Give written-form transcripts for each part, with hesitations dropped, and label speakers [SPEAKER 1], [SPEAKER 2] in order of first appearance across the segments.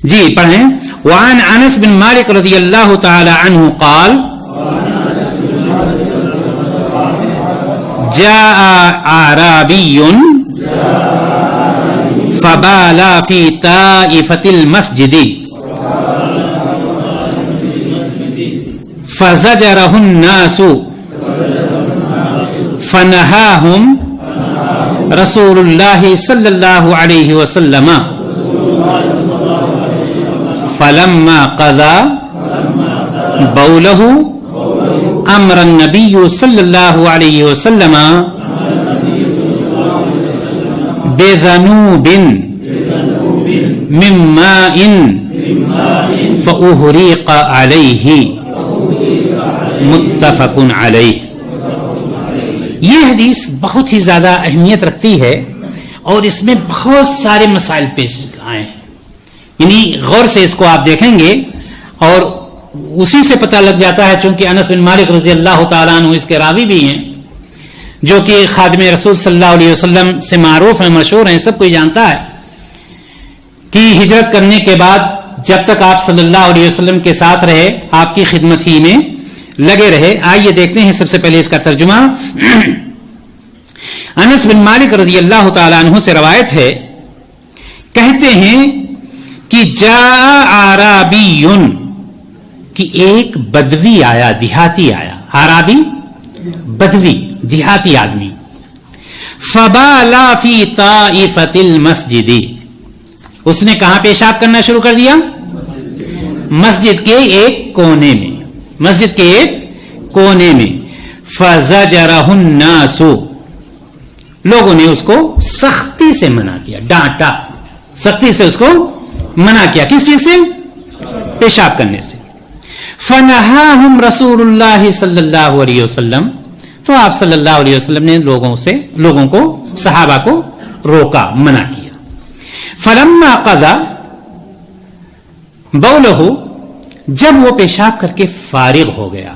[SPEAKER 1] جی پڑھیں. وعن انس بن مالک رضی اللہ تعالی عنہ قال جاء اعرابی فبال في طائفة المسجد فزجره الناس فنهاهم رسول الله صلى الله عليه وسلم فلما قضى بوله امر النبي صلى الله عليه وسلم بذنوب من ماء فأهريق عليه متفق علیہ. یہ حدیث بہت ہی زیادہ اہمیت رکھتی ہے اور اس میں بہت سارے مسائل پیش آئے ہیں. یعنی غور سے اس کو آپ دیکھیں گے اور اسی سے پتہ لگ جاتا ہے, چونکہ انس بن مالک رضی اللہ تعالیٰ عنہ اس کے راوی بھی ہیں, جو کہ خادم رسول صلی اللہ علیہ وسلم سے معروف ہیں, مشہور ہیں, سب کوئی جانتا ہے کہ ہجرت کرنے کے بعد جب تک آپ صلی اللہ علیہ وسلم کے ساتھ رہے, آپ کی خدمت ہی میں لگے رہے. آئیے دیکھتے ہیں سب سے پہلے اس کا ترجمہ. انس بن مالک رضی اللہ تعالی عنہ سے روایت ہے, کہتے ہیں کہ جاء اعرابی, کہ ایک بدوی آیا, دیہاتی آیا. اعرابی بدوی, دیہاتی آدمی. فبالا فی طائفۃ المسجد, اس نے کہاں پیشاب کرنا شروع کر دیا؟ مسجد کے ایک کونے میں, مسجد کے ایک کونے میں. فزجرہ الناس, لوگوں نے اس کو سختی سے منع کیا, ڈانٹا, سختی سے اس کو منع کیا. کس چیز سے؟ پیشاب کرنے سے. فنہاہم رسول اللہ صلی اللہ علیہ وسلم, تو آپ صلی اللہ علیہ وسلم نے لوگوں کو, صحابہ کو روکا, منع کیا. فلما قضى بولہ, جب وہ پیشاب کر کے فارغ ہو گیا,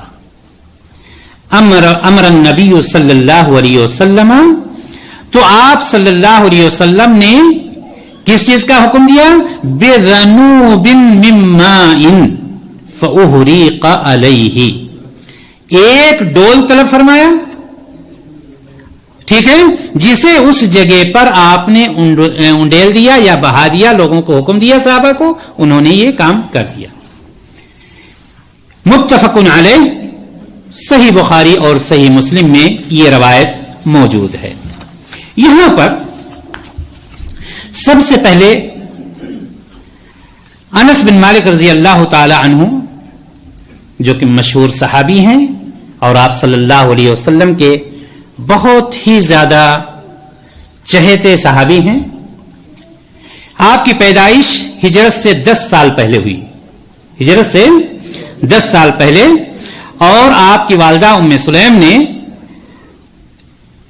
[SPEAKER 1] امر النبی صلی اللہ علیہ وسلم, تو آپ صلی اللہ علیہ وسلم نے کس چیز کا حکم دیا؟ بذنوب من ماء فأهريق علیہ, ایک ڈول طلب فرمایا, ٹھیک ہے, جسے اس جگہ پر آپ نے انڈیل دیا یا بہا دیا, لوگوں کو حکم دیا صحابہ کو, انہوں نے یہ کام کر دیا. متفق علیہ, صحیح بخاری اور صحیح مسلم میں یہ روایت موجود ہے. یہاں پر سب سے پہلے انس بن مالک رضی اللہ تعالی عنہ, جو کہ مشہور صحابی ہیں اور آپ صلی اللہ علیہ وسلم کے بہت ہی زیادہ چہیتے صحابی ہیں. آپ کی پیدائش ہجرت سے 10 سال پہلے ہوئی, ہجرت سے 10 سال پہلے, اور آپ کی والدہ ام سلیم نے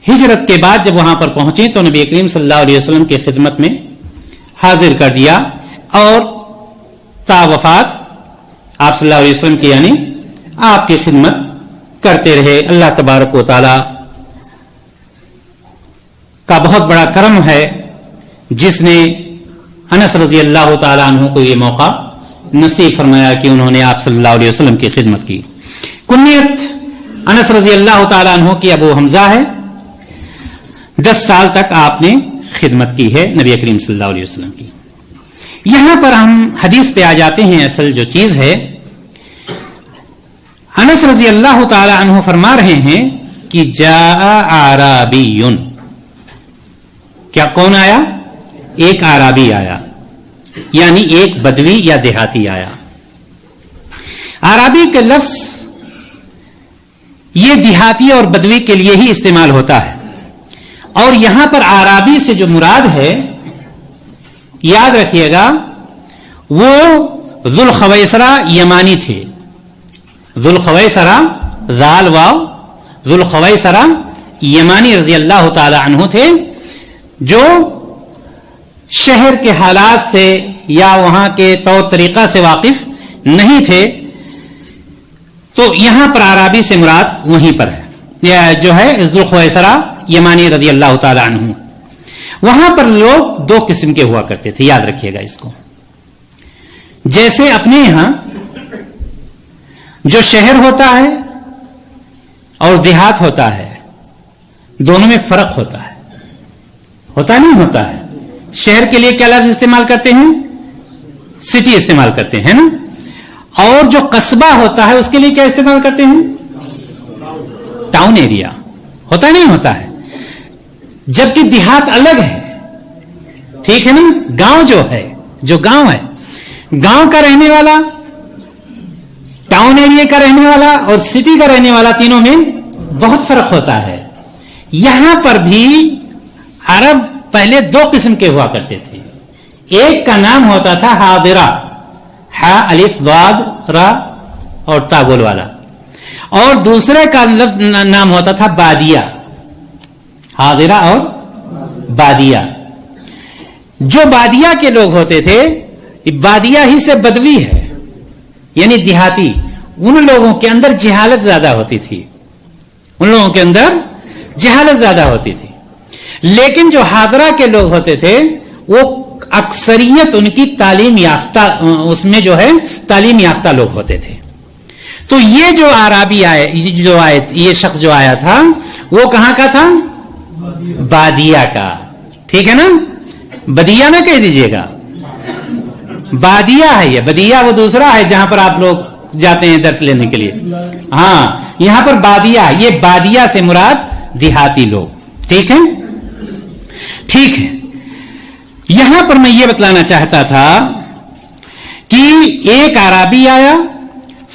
[SPEAKER 1] ہجرت کے بعد جب وہاں پر پہنچی تو نبی کریم صلی اللہ علیہ وسلم کی خدمت میں حاضر کر دیا, اور تا وفات آپ صلی اللہ علیہ وسلم کی, یعنی آپ کی خدمت کرتے رہے. اللہ تبارک و تعالی کا بہت بڑا کرم ہے جس نے انس رضی اللہ تعالی عنہ کو یہ موقع نصیب فرمایا کہ انہوں نے آپ صلی اللہ علیہ وسلم کی خدمت کی. کنیت انس رضی اللہ تعالی عنہ کی ابو حمزہ ہے. 10 سال تک آپ نے خدمت کی ہے نبی کریم صلی اللہ علیہ وسلم کی. یہاں پر ہم حدیث پہ آ جاتے ہیں. اصل جو چیز ہے, انس رضی اللہ تعالی عنہ فرما رہے ہیں کہ جاء اعرابی, کیا کون آیا؟ ایک اعرابی آیا, یعنی ایک بدوی یا دیہاتی آیا. اعرابی کا لفظ یہ دیہاتی اور بدوی کے لیے ہی استعمال ہوتا ہے, اور یہاں پر اعرابی سے جو مراد ہے, یاد رکھیے گا, وہ ذوالخویسرہ یمانی تھے. ذوالخویسرہ, ذال واو, ذوالخویسرہ یمانی رضی اللہ تعالی عنہ تھے, جو شہر کے حالات سے یا وہاں کے طور طریقہ سے واقف نہیں تھے. تو یہاں پر اعرابی سے مراد وہیں پر ہے, جو ہے ذوالخویسرہ یمانی رضی اللہ تعالی عنہ. وہاں پر لوگ دو قسم کے ہوا کرتے تھے، یاد رکھیے گا اس کو. جیسے اپنے یہاں جو شہر ہوتا ہے اور دیہات ہوتا ہے، دونوں میں فرق ہوتا ہے. ہوتا نہیں ہوتا ہے. شہر کے لیے کیا لفظ استعمال کرتے ہیں؟ سٹی استعمال کرتے ہیں نا. اور جو قصبہ ہوتا ہے اس کے لیے کیا استعمال کرتے ہیں؟ Town area. ہوتا نہیں ہوتا ہے. جبکہ دیہات الگ ہے، ٹھیک ہے نا. گاؤں جو گاؤں ہے، گاؤں کا رہنے والا، ٹاؤن ایریا کا رہنے والا اور سٹی کا رہنے والا، تینوں میں بہت فرق ہوتا ہے. یہاں پر بھی عرب پہلے دو قسم کے ہوا کرتے تھے. ایک کا نام ہوتا تھا حاضرہ، ہا الف ضاد را اور تا گول والا، اور دوسرے کا نام ہوتا تھا بادیہ. حاضرہ اور بادیہ. جو بادیہ کے لوگ ہوتے تھے، بادیہ ہی سے بدوی ہے یعنی دیہاتی، ان لوگوں کے اندر جہالت زیادہ ہوتی تھی. ان لوگوں کے اندر جہالت زیادہ ہوتی تھی. لیکن جو حاضرہ کے لوگ ہوتے تھے وہ اکثریت ان کی تعلیم یافتہ، اس میں جو ہے تعلیم یافتہ لوگ ہوتے تھے. تو یہ جو عربی یہ شخص جو آیا تھا وہ کہاں کا تھا؟ بادیہ کا. ٹھیک ہے نا. بدیہ نہ کہہ دیجئے گا، بادیہ ہے. یہ بدیہ وہ دوسرا ہے جہاں پر آپ لوگ جاتے ہیں درس لینے کے لیے. ہاں، یہاں پر بادیہ، یہ بادیہ سے مراد دیہاتی لوگ. ٹھیک ہے، ٹھیک ہے. یہاں پر میں یہ بتلانا چاہتا تھا کہ ایک اعرابی آیا،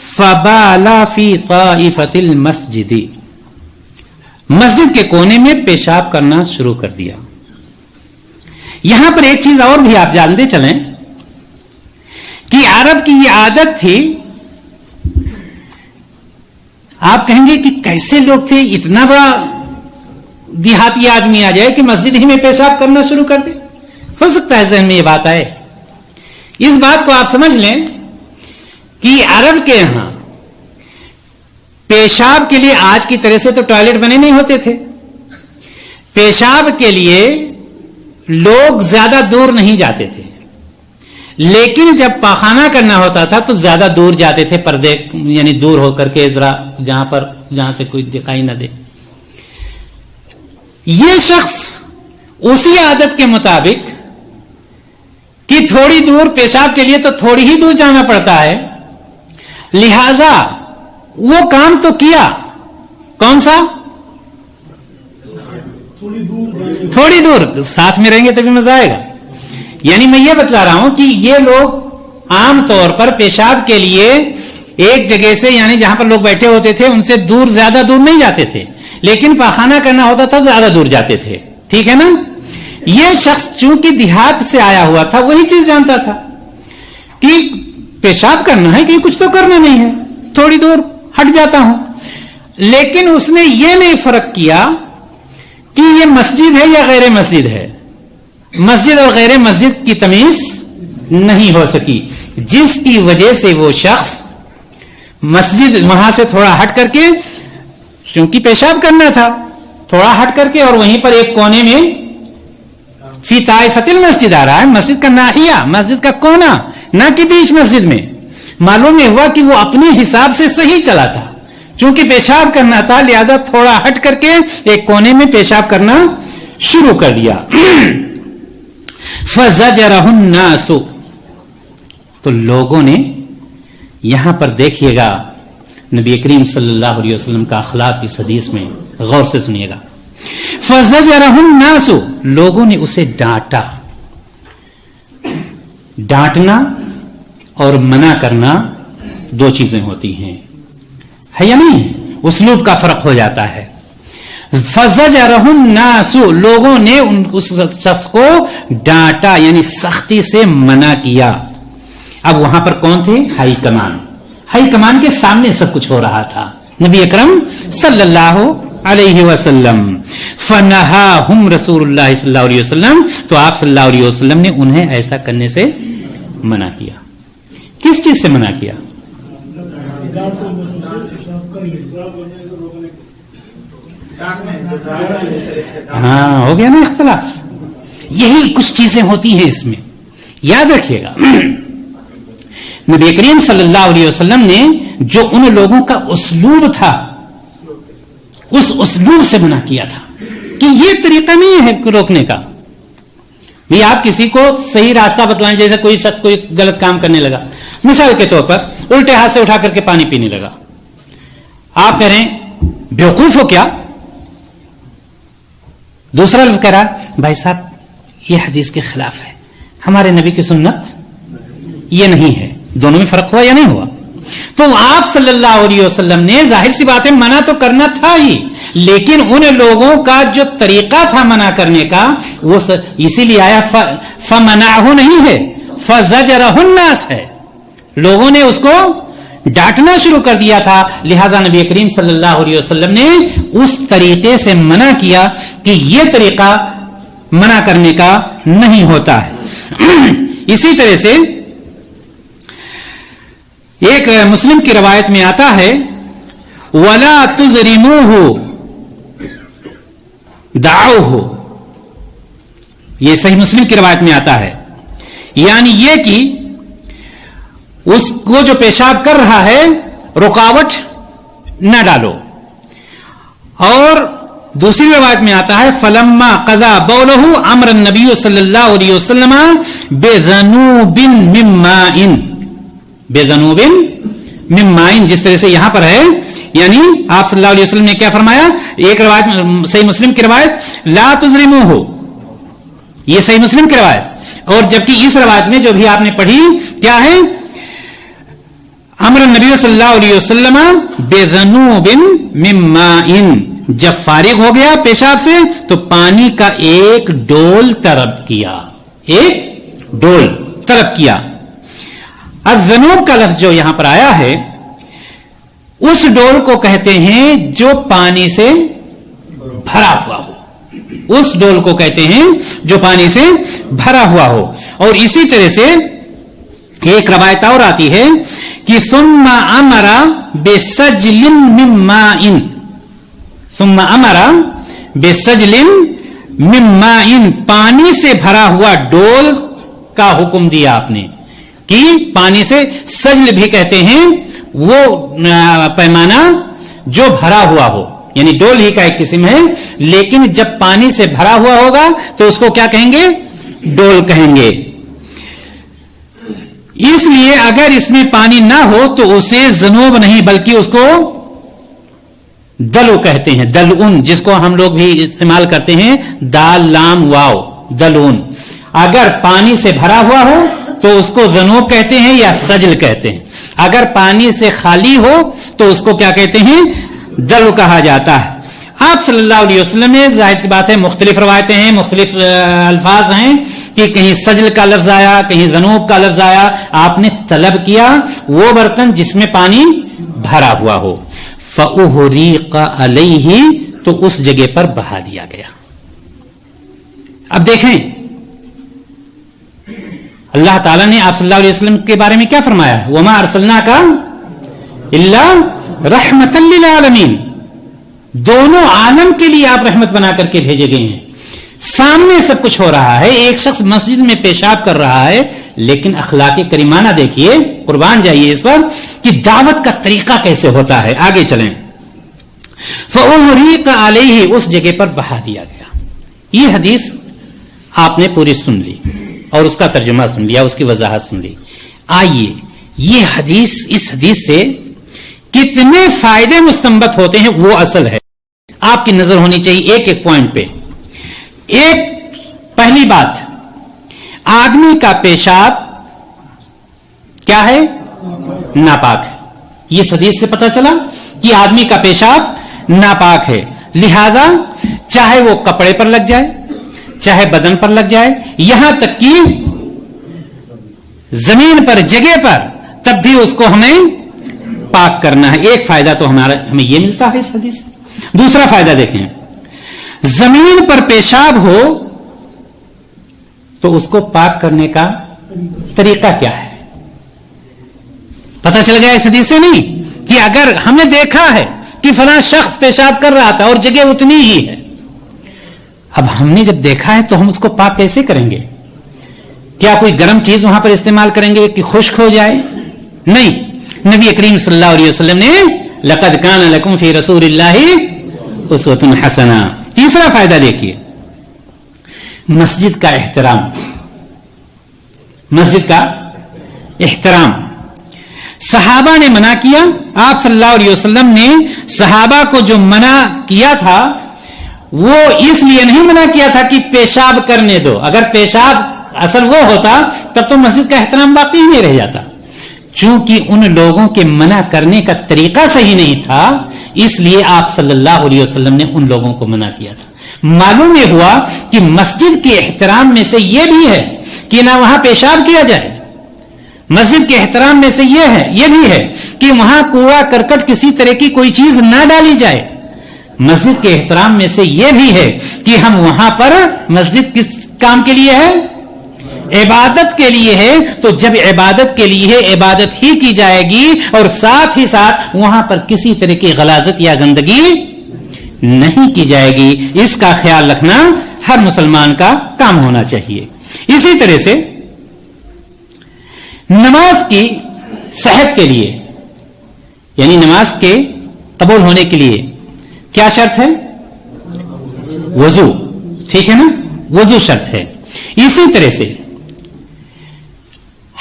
[SPEAKER 1] فبالا فی طائفۃ المسجد، مسجد کے کونے میں پیشاب کرنا شروع کر دیا. یہاں پر ایک چیز اور بھی آپ جانتے چلیں کہ عرب کی یہ عادت تھی. آپ کہیں گے کہ کیسے لوگ تھے، اتنا بڑا دیہاتی آدمی آ جائے کہ مسجد ہی میں پیشاب کرنا شروع کر دے. ہو سکتا ہے ذہن میں یہ بات آئے. اس بات کو آپ سمجھ لیں کہ عرب کے یہاں پیشاب کے لیے آج کی طرح سے تو ٹوائلٹ بنے نہیں ہوتے تھے. پیشاب کے لیے لوگ زیادہ دور نہیں جاتے تھے، لیکن جب پاخانہ کرنا ہوتا تھا تو زیادہ دور جاتے تھے، پردے یعنی دور ہو کر کے ذرا جہاں سے کوئی دکھائی نہ دے. یہ شخص اسی عادت کے مطابق کہ تھوڑی دور پیشاب کے لیے تو تھوڑی ہی دور جانا پڑتا ہے، لہذا وہ کام تو کیا. کون سا؟ تھوڑی دور. ساتھ میں رہیں گے تبھی مزہ آئے گا. یعنی میں یہ بتلا رہا ہوں کہ یہ لوگ عام طور پر پیشاب کے لیے ایک جگہ سے، یعنی جہاں پر لوگ بیٹھے ہوتے تھے ان سے دور، زیادہ دور نہیں جاتے تھے، لیکن پاخانہ کرنا ہوتا تھا زیادہ دور جاتے تھے. ٹھیک ہے نا. یہ شخص چونکہ دیہات سے آیا ہوا تھا وہی چیز جانتا تھا کہ پیشاب کرنا ہے کہ کچھ تو کرنا نہیں ہے، تھوڑی دور ہٹ جاتا ہوں. لیکن اس نے یہ نہیں فرق کیا کہ یہ مسجد ہے یا غیر مسجد ہے. مسجد اور غیر مسجد کی تمیز نہیں ہو سکی، جس کی وجہ سے وہ شخص مسجد وہاں سے تھوڑا ہٹ کر کے، چونکہ پیشاب کرنا تھا، تھوڑا ہٹ کر کے اور وہیں پر ایک کونے میں فی طائفۃ المسجد آ رہا ہے. مسجد کا ناحیہ، مسجد کا کونا، نہ کہ بیچ مسجد میں. معلوم یہ ہوا کہ وہ اپنے حساب سے صحیح چلا تھا، چونکہ پیشاب کرنا تھا لہذا تھوڑا ہٹ کر کے ایک کونے میں پیشاب کرنا شروع کر دیا. فزجرہ الناس، تو لوگوں نے، یہاں پر دیکھیے گا نبی کریم صلی اللہ علیہ وسلم کا اخلاق اس حدیث میں غور سے سنیے گا. فزجرہ الناس، لوگوں نے اسے ڈانٹا. ڈانٹنا اور منع کرنا دو چیزیں ہوتی ہیں، ہے یا نہیں؟ اسلوب کا فرق ہو جاتا ہے. فزجرہ الناس، لوگوں نے اس شخص کو ڈانٹا یعنی سختی سے منع کیا. اب وہاں پر کون تھے؟ High command. ہائی کمان کے سامنے سب کچھ ہو رہا تھا، نبی اکرم صلی اللہ علیہ وسلم. فنہاہم رسول اللہ صلی اللہ علیہ وسلم، تو آپ صلی اللہ علیہ وسلم نے انہیں ایسا کرنے سے منع کیا. کس چیز سے منع کیا؟ ہاں، ہو گیا نا اختلاف. یہی کچھ چیزیں ہوتی ہیں اس میں. یاد رکھیے گا نبی کریم صلی اللہ علیہ وسلم نے جو ان لوگوں کا اسلوب تھا اس اسلوب سے منع کیا تھا کہ یہ طریقہ نہیں ہے روکنے کا. یہ آپ کسی کو صحیح راستہ بتلائیں, جیسے کوئی شخص کوئی غلط کام کرنے لگا, مثال کے طور پر الٹے ہاتھ سے اٹھا کر کے پانی پینے لگا, آپ کہہ رہے ہیں بیوقوف ہو کیا؟ دوسرا لفظ کہہ رہا بھائی صاحب یہ حدیث کے خلاف ہے, ہمارے نبی کی سنت یہ نہیں ہے. دونوں میں فرق ہوا یا نہیں ہوا؟ تو آپ صلی اللہ علیہ وسلم نے ظاہر سی بات ہے منع تو کرنا تھا ہی, لیکن ان لوگوں کا جو طریقہ تھا منع کرنے کا وہ اسی لیے آیا فمنعہ نہیں ہے, فزجرہ الناس ہے. لوگوں نے اس کو ڈانٹنا شروع کر دیا تھا, لہذا نبی کریم صلی اللہ علیہ وسلم نے اس طریقے سے منع کیا کہ یہ طریقہ منع کرنے کا نہیں ہوتا ہے. اسی طرح سے ایک مسلم کی روایت میں آتا ہے وَلَا تُزْرِمُوهُ دَعَوْهُ, یہ صحیح مسلم کی روایت میں آتا ہے, یعنی یہ کہ اس کو جو پیشاب کر رہا ہے رکاوٹ نہ ڈالو. اور دوسری روایت میں آتا ہے فَلَمَّا قَضَى بَوْلَهُ أَمَرَ النَّبِيُّ صلی اللہ علیہ وسلم بِذَنُوبٍ مِّن مَّاءٍ, بِذَنُوبٍ مِّن مَّاءٍ جس طرح سے یہاں پر ہے, یعنی آپ صلی اللہ علیہ وسلم نے کیا فرمایا؟ ایک روایت صحیح مسلم کی روایت لا تزرموہ, یہ صحیح مسلم کی روایت, اور جبکہ اس روایت میں جو بھی آپ نے پڑھی کیا ہے؟ امر النبی صلی اللہ علیہ وسلم بذنوب من ماء, جب فارغ ہو گیا پیشاب سے تو پانی کا ایک ڈول طلب کیا, ایک ڈول طلب کیا. الذنوب کا لفظ جو یہاں پر آیا ہے اس ڈول کو کہتے ہیں جو پانی سے بھرا ہوا ہو, اس ڈول کو کہتے ہیں جو پانی سے بھرا ہوا ہو. اور اسی طرح سے ایک روایت اور آتی ہے کہ ثم امر بسجل من ماء, ثم امر بسجل من ماء, پانی سے بھرا ہوا ڈول کا حکم دیا آپ نے کہ پانی سے, سجل بھی کہتے ہیں وہ پیمانہ جو بھرا ہوا ہو, یعنی ڈول ہی کا ایک قسم ہے, لیکن جب پانی سے بھرا ہوا ہوگا تو اس کو کیا کہیں گے؟ ڈول کہیں گے. اس لیے اگر اس میں پانی نہ ہو تو اسے ذنوب نہیں بلکہ اس کو دلو کہتے ہیں, دلعن, جس کو ہم لوگ بھی استعمال کرتے ہیں دال لام واو, دلعن. اگر پانی سے بھرا ہوا ہو تو اس کو ذنوب کہتے ہیں یا سجل کہتے ہیں, اگر پانی سے خالی ہو تو اس کو کیا کہتے ہیں؟ دلو کہا جاتا ہے. آپ صلی اللہ علیہ وسلم میں ظاہر سی بات ہے مختلف روایتیں ہیں, مختلف الفاظ ہیں کہ کہیں سجل کا لفظ آیا, کہیں ذنوب کا لفظ آیا, آپ نے طلب کیا وہ برتن جس میں پانی بھرا ہوا ہو. فَأُحْرِقَ عَلَيْهِ, تو اس جگہ پر بہا دیا گیا. اب دیکھیں اللہ تعالیٰ نے آپ صلی اللہ علیہ وسلم کے بارے میں کیا فرمایا؟ وَمَا أَرْسَلْنَاكَ إِلَّا رَحْمَةً لِّلْعَالَمِينَ, دونوں عالم کے لیے آپ رحمت بنا کر کے بھیجے گئے ہیں. سامنے سب کچھ ہو رہا ہے, ایک شخص مسجد میں پیشاب کر رہا ہے, لیکن اخلاق کریمانہ دیکھیے, قربان جائیے اس پر کہ دعوت کا طریقہ کیسے ہوتا ہے. آگے چلیں. فَأُحْرِقَ عَلَيْهِ, اس جگہ پر بہا دیا گیا. یہ حدیث آپ نے پوری سن لی اور اس کا ترجمہ سن لیا, اس کی وضاحت سن لی. آئیے یہ حدیث, اس حدیث سے کتنے فائدے مستنبط ہوتے ہیں وہ اصل ہے, آپ کی نظر ہونی چاہیے ایک ایک پوائنٹ پہ. ایک پہلی بات, آدمی کا پیشاب کیا ہے؟ ناپاک ہے. یہ حدیث سے پتہ چلا کہ آدمی کا پیشاب ناپاک ہے, لہذا چاہے وہ کپڑے پر لگ جائے, چاہے بدن پر لگ جائے, یہاں تک کہ زمین پر, جگہ پر, تب بھی اس کو ہمیں پاک کرنا ہے. ایک فائدہ تو ہمیں یہ ملتا ہے اس حدیث سے. دوسرا فائدہ دیکھیں, زمین پر پیشاب ہو تو اس کو پاک کرنے کا طریقہ کیا ہے؟ پتہ چل گیا اس حدیث سے نہیں کہ اگر ہم نے دیکھا ہے کہ فلاں شخص پیشاب کر رہا تھا اور جگہ اتنی ہی ہے, اب ہم نے جب دیکھا ہے تو ہم اس کو پاک کیسے کریں گے؟ کیا کوئی گرم چیز وہاں پر استعمال کریں گے کہ خشک ہو جائے؟ نہیں. نبی کریم صلی اللہ علیہ وسلم نے لقد کان لکم فی رسول اللہ اسوۃ حسنہ. تیسرا فائدہ دیکھیے، مسجد کا احترام. مسجد کا احترام. صحابہ نے منع کیا، آپ صلی اللہ علیہ وسلم نے صحابہ کو جو منع کیا تھا وہ اس لیے نہیں منع کیا تھا کہ پیشاب کرنے دو. اگر پیشاب اصل وہ ہوتا تب تو مسجد کا احترام باقی نہیں رہ جاتا. چونکہ ان لوگوں کے منع کرنے کا طریقہ صحیح نہیں تھا، اس لیے آپ صلی اللہ علیہ وسلم نے ان لوگوں کو منع کیا تھا. معلوم یہ ہوا کہ مسجد کے احترام میں سے یہ بھی ہے کہ نہ وہاں پیشاب کیا جائے. مسجد کے احترام میں سے یہ بھی ہے کہ وہاں کوڑا کرکٹ کسی طرح کی کوئی چیز نہ ڈالی جائے. مسجد کے احترام میں سے یہ بھی ہے کہ ہم وہاں پر، مسجد کس کام کے لیے ہے؟ عبادت کے لیے ہے. تو جب عبادت کے لیے ہے، عبادت ہی کی جائے گی اور ساتھ ہی ساتھ وہاں پر کسی طرح کی غلاظت یا گندگی نہیں کی جائے گی. اس کا خیال رکھنا ہر مسلمان کا کام ہونا چاہیے. اسی طرح سے نماز کی صحت کے لیے، یعنی نماز کے قبول ہونے کے لیے کیا شرط ہے؟ وضو. ٹھیک ہے نا، وضو شرط ہے. اسی طرح سے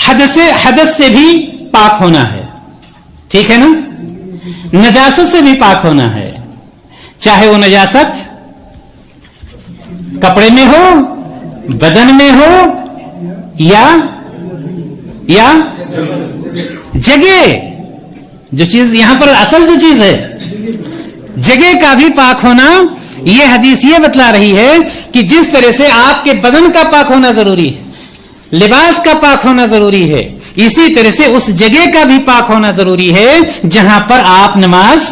[SPEAKER 1] حدث سے بھی پاک ہونا ہے. ٹھیک ہے نا، نجاست سے بھی پاک ہونا ہے. چاہے وہ نجاست کپڑے میں ہو، بدن میں ہو یا جگہ. جو چیز یہاں پر اصل جو چیز ہے جگہ کا بھی پاک ہونا. یہ حدیث یہ بتلا رہی ہے کہ جس طرح سے آپ کے بدن کا پاک ہونا ضروری ہے، لباس کا پاک ہونا ضروری ہے، اسی طرح سے اس جگہ کا بھی پاک ہونا ضروری ہے جہاں پر آپ نماز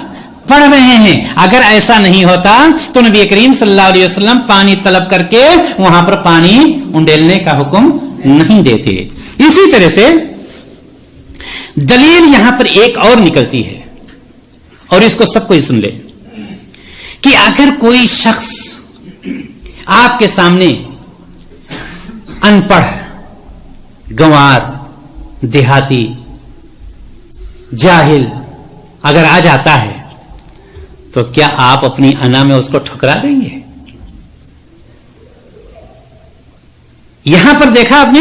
[SPEAKER 1] پڑھ رہے ہیں. اگر ایسا نہیں ہوتا تو نبی کریم صلی اللہ علیہ وسلم پانی طلب کر کے وہاں پر پانی انڈیلنے کا حکم نہیں دیتے. اسی طرح سے دلیل یہاں پر ایک اور نکلتی ہے، اور اس کو سب کوئی سن لے، کہ اگر کوئی شخص آپ کے سامنے ان پڑھ، گنوار، دیہاتی، جاہل اگر آ جاتا ہے تو کیا آپ اپنی انا میں اس کو ٹھکرا دیں گے؟ یہاں پر دیکھا آپ نے،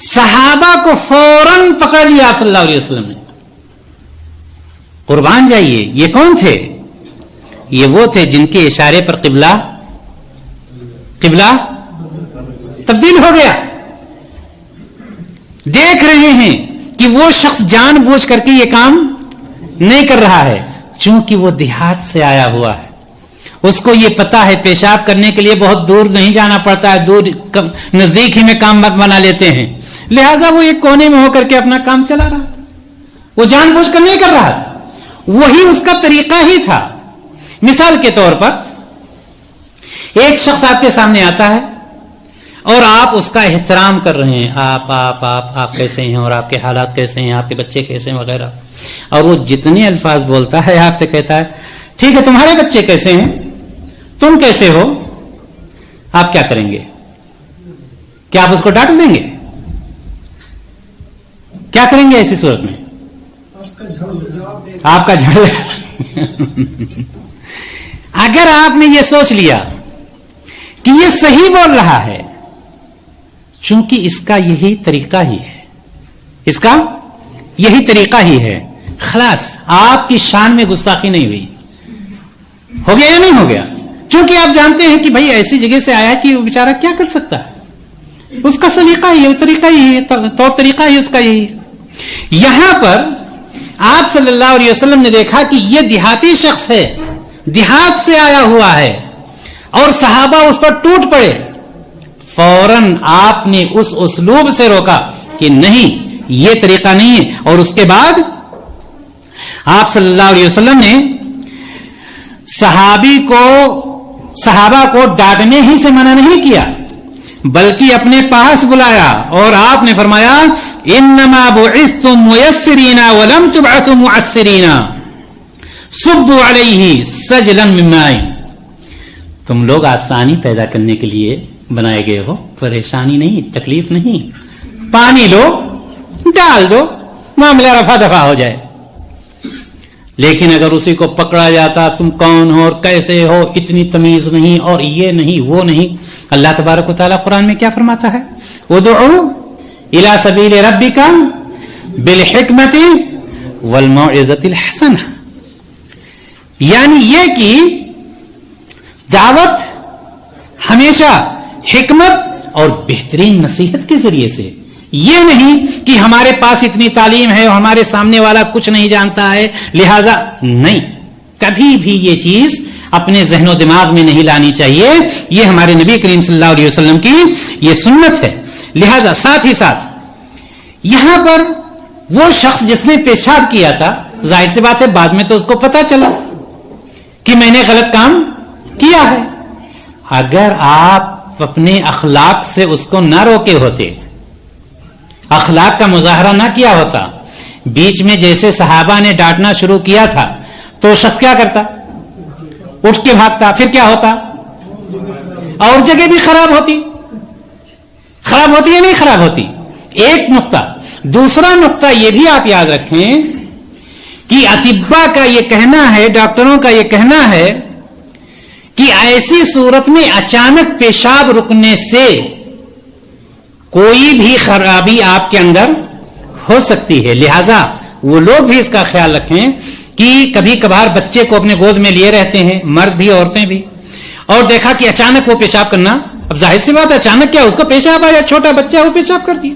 [SPEAKER 1] صحابہ کو فوراً پکڑ لیا آپ صلی اللہ علیہ وسلم نے. قربان جائیے، یہ کون تھے؟ یہ وہ تھے جن کے اشارے پر قبلہ تبدیل ہو گیا. دیکھ رہے ہیں کہ وہ شخص جان بوجھ کر کے یہ کام نہیں کر رہا ہے، چونکہ وہ دیہات سے آیا ہوا ہے. اس کو یہ پتا ہے پیشاب کرنے کے لیے بہت دور نہیں جانا پڑتا ہے، دور نزدیک ہی میں کام بنا لیتے ہیں. لہذا وہ ایک کونے میں ہو کر کے اپنا کام چلا رہا تھا. وہ جان بوجھ کر نہیں کر رہا تھا، وہی اس کا طریقہ ہی تھا. مثال کے طور پر ایک شخص آپ کے سامنے آتا ہے اور آپ اس کا احترام کر رہے ہیں، آپ کیسے ہیں اور آپ کے حالات کیسے ہیں، آپ کے بچے کیسے ہیں وغیرہ، اور وہ جتنے الفاظ بولتا ہے آپ سے کہتا ہے ٹھیک ہے تمہارے بچے کیسے ہیں، تم کیسے ہو. آپ کیا کریں گے؟ کیا آپ اس کو ڈانٹ دیں گے؟ کیا کریں گے ایسی صورت میں؟ آپ کا جھاڑ. اگر آپ نے یہ سوچ لیا کہ یہ صحیح بول رہا ہے، چونکہ اس کا یہی طریقہ ہی ہے، اس کا یہی طریقہ ہی ہے، خلاص آپ کی شان میں گستاخی نہیں ہوئی. ہو گیا یا نہیں ہو گیا؟ چونکہ آپ جانتے ہیں کہ بھائی ایسی جگہ سے آیا کہ وہ بیچارہ کیا کر سکتا ہے، اس کا سلیقہ ہی ہے، طریقہ ہی ہے، طور طریقہ ہی اس کا یہی ہے. یہاں پر آپ صلی اللہ علیہ وسلم نے دیکھا کہ یہ دیہاتی شخص ہے، دیہات سے آیا ہوا ہے، اور صحابہ اس پر ٹوٹ پڑے. فوراً آپ نے اس اسلوب سے روکا کہ نہیں یہ طریقہ نہیں ہے. اور اس کے بعد آپ صلی اللہ علیہ وسلم نے صحابہ کو ڈانٹنے ہی سے منع نہیں کیا، بلکہ اپنے پاس بلایا اور آپ نے فرمایا انما بعثتم میسرین ولم تبعثوا معسرین صبوا علیہ سجلا من ماء. تم لوگ آسانی پیدا کرنے کے لیے بنائے گئے ہو، پریشانی نہیں، تکلیف نہیں. پانی لو، ڈال دو، معاملہ رفع دفع ہو جائے. لیکن اگر اسی کو پکڑا جاتا تم کون ہو اور کیسے ہو، اتنی تمیز نہیں اور یہ نہیں وہ نہیں. اللہ تبارک و تعالیٰ قرآن میں کیا فرماتا ہے؟ ادعو الی سبیل ربک بالحکمت والموعظۃ الحسنہ. یعنی یہ کہ دعوت ہمیشہ حکمت اور بہترین نصیحت کے ذریعے سے، یہ نہیں کہ ہمارے پاس اتنی تعلیم ہے اور ہمارے سامنے والا کچھ نہیں جانتا ہے لہذا نہیں. کبھی بھی یہ چیز اپنے ذہن و دماغ میں نہیں لانی چاہیے. یہ ہمارے نبی کریم صلی اللہ علیہ وسلم کی یہ سنت ہے. لہذا ساتھ ہی ساتھ یہاں پر وہ شخص جس نے پیشاب کیا تھا، ظاہر سی بات ہے بعد میں تو اس کو پتا چلا کہ میں نے غلط کام کیا ہے. اگر آپ اپنے اخلاق سے اس کو نہ روکے ہوتے، اخلاق کا مظاہرہ نہ کیا ہوتا، بیچ میں جیسے صحابہ نے ڈانٹنا شروع کیا تھا تو شخص کیا کرتا؟ اٹھ کے بھاگتا. پھر کیا ہوتا؟ اور جگہ بھی خراب ہوتی یا نہیں خراب ہوتی؟ ایک نقطہ. دوسرا نقطہ یہ بھی آپ یاد رکھیں کہ اطباء کا یہ کہنا ہے، ڈاکٹروں کا یہ کہنا ہے کہ ایسی صورت میں اچانک پیشاب رکنے سے کوئی بھی خرابی آپ کے اندر ہو سکتی ہے. لہذا وہ لوگ بھی اس کا خیال رکھیں کہ کبھی کبھار بچے کو اپنے گود میں لیے رہتے ہیں، مرد بھی عورتیں بھی، اور دیکھا کہ اچانک وہ پیشاب کرنا، اب ظاہر سی بات ہے اچانک کیا اس کو پیشاب آیا، چھوٹا بچہ وہ پیشاب کر دیا.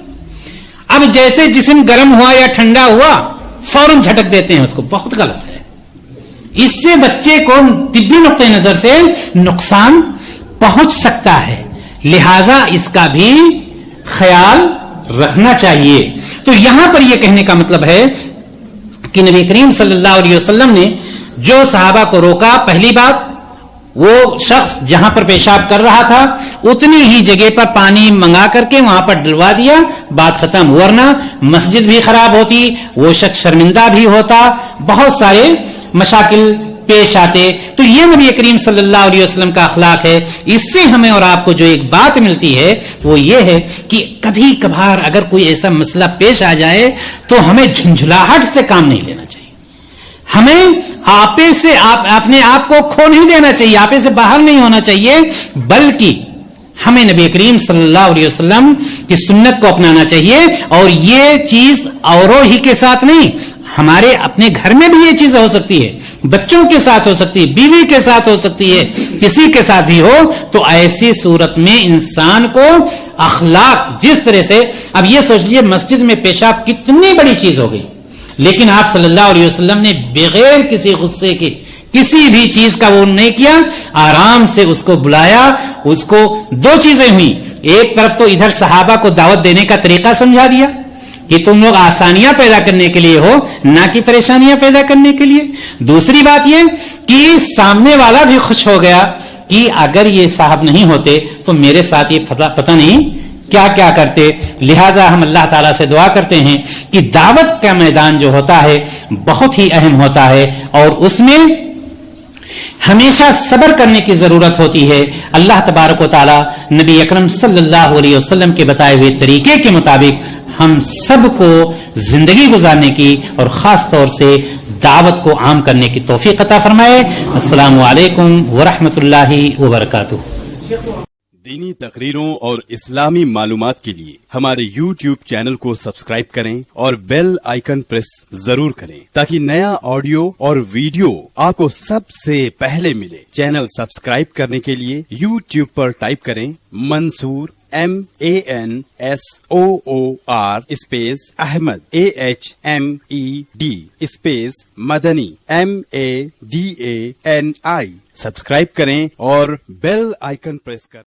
[SPEAKER 1] اب جیسے جسم گرم ہوا یا ٹھنڈا ہوا فوراً جھٹک دیتے ہیں اس کو، بہت غلط ہے. اس سے بچے کو طبی نقطۂ نظر سے نقصان پہنچ سکتا ہے. لہذا اس کا بھی خیال رکھنا چاہیے. تو یہاں پر یہ کہنے کا مطلب ہے کہ نبی کریم صلی اللہ علیہ وسلم نے جو صحابہ کو روکا، پہلی بات وہ شخص جہاں پر پیشاب کر رہا تھا اتنی ہی جگہ پر پانی منگا کر کے وہاں پر ڈلوا دیا، بات ختم. ورنہ مسجد بھی خراب ہوتی، وہ شخص شرمندہ بھی ہوتا، بہت سارے مشاکل پیش آتے. تو یہ نبی کریم صلی اللہ علیہ وسلم کا اخلاق ہے. اس سے ہمیں اور آپ کو جو ایک بات ملتی ہے وہ یہ ہے کہ کبھی کبھار اگر کوئی ایسا مسئلہ پیش آ جائے تو ہمیں جھنجھلاہٹ سے کام نہیں لینا چاہیے. ہمیں آپے سے اپنے آپ کو کھو نہیں دینا چاہیے، آپے سے باہر نہیں ہونا چاہیے، بلکہ ہمیں نبی کریم صلی اللہ علیہ وسلم کی سنت کو اپنانا چاہیے. اور یہ چیز اوروں ہی کے ساتھ نہیں، ہمارے اپنے گھر میں بھی یہ چیز ہو سکتی ہے، بچوں کے ساتھ ہو سکتی ہے، بیوی کے ساتھ ہو سکتی ہے، کسی کے ساتھ بھی ہو. تو ایسی صورت میں انسان کو اخلاق جس طرح سے، اب یہ سوچ لیجیے مسجد میں پیشاب کتنی بڑی چیز ہو گئی، لیکن آپ صلی اللہ علیہ وسلم نے بغیر کسی غصے کے کسی بھی چیز کا وہ نہیں کیا، آرام سے اس کو بلایا. اس کو دو چیزیں ہوئی، ایک طرف تو ادھر صحابہ کو دعوت دینے کا طریقہ سمجھا دیا کہ تم لوگ آسانیاں پیدا کرنے کے لیے ہو، نہ کہ پریشانیاں پیدا کرنے کے لیے. دوسری بات یہ کہ سامنے والا بھی خوش ہو گیا کہ اگر یہ صاحب نہیں ہوتے تو میرے ساتھ یہ پتہ نہیں کیا کیا کرتے. لہذا ہم اللہ تعالیٰ سے دعا کرتے ہیں کہ دعوت کا میدان جو ہوتا ہے بہت ہی اہم ہوتا ہے اور اس میں ہمیشہ صبر کرنے کی ضرورت ہوتی ہے. اللہ تبارک و تعالیٰ نبی اکرم صلی اللہ علیہ وسلم کے بتائے ہوئے طریقے کے مطابق ہم سب کو زندگی گزارنے کی اور خاص طور سے دعوت کو عام کرنے کی توفیق عطا فرمائے. السلام علیکم ورحمۃ اللہ وبرکاتہ.
[SPEAKER 2] دینی تقریروں اور اسلامی معلومات کے لیے ہمارے YouTube چینل کو سبسکرائب کریں اور بیل آئیکن پریس ضرور کریں تاکہ نیا آڈیو اور ویڈیو آپ کو سب سے پہلے ملے. چینل سبسکرائب کرنے کے لیے YouTube پر ٹائپ کریں Mansoor MANSOOR space Ahmed AHMED space Madani MADANI. Subscribe کریں اور بیل آئیکن پریس کریں.